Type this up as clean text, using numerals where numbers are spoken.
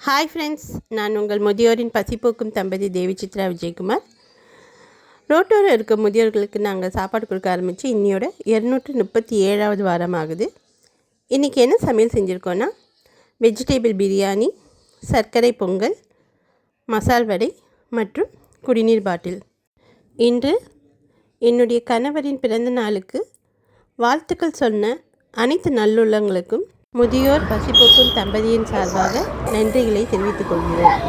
Hi friends, நான் உங்கள் முதியோரின் பசிப்போக்கும் தம்பதி தேவி சித்ரா விஜயகுமார். ரோட்டோரம் இருக்க முதியோர்களுக்கு நாங்கள் சாப்பாடு கொடுக்க ஆரம்பித்து இன்னையோட 237வது வாரம் ஆகுது. இன்றைக்கி என்ன சமையல் செஞ்சுருக்கோன்னா, வெஜிடேபிள் பிரியாணி, சர்க்கரை பொங்கல், மசால் வடை மற்றும் குடிநீர் பாட்டில். இன்று என்னுடைய கணவரின் பிறந்த நாளுக்கு வாழ்த்துக்கள் சொன்ன அனைத்து நல்லுள்ளங்களுக்கும் முதியோர் பசிப்போக்கும் தம்பதியின் சார்பாக நன்றிகளை தெரிவித்துக் கொள்கிறேன்.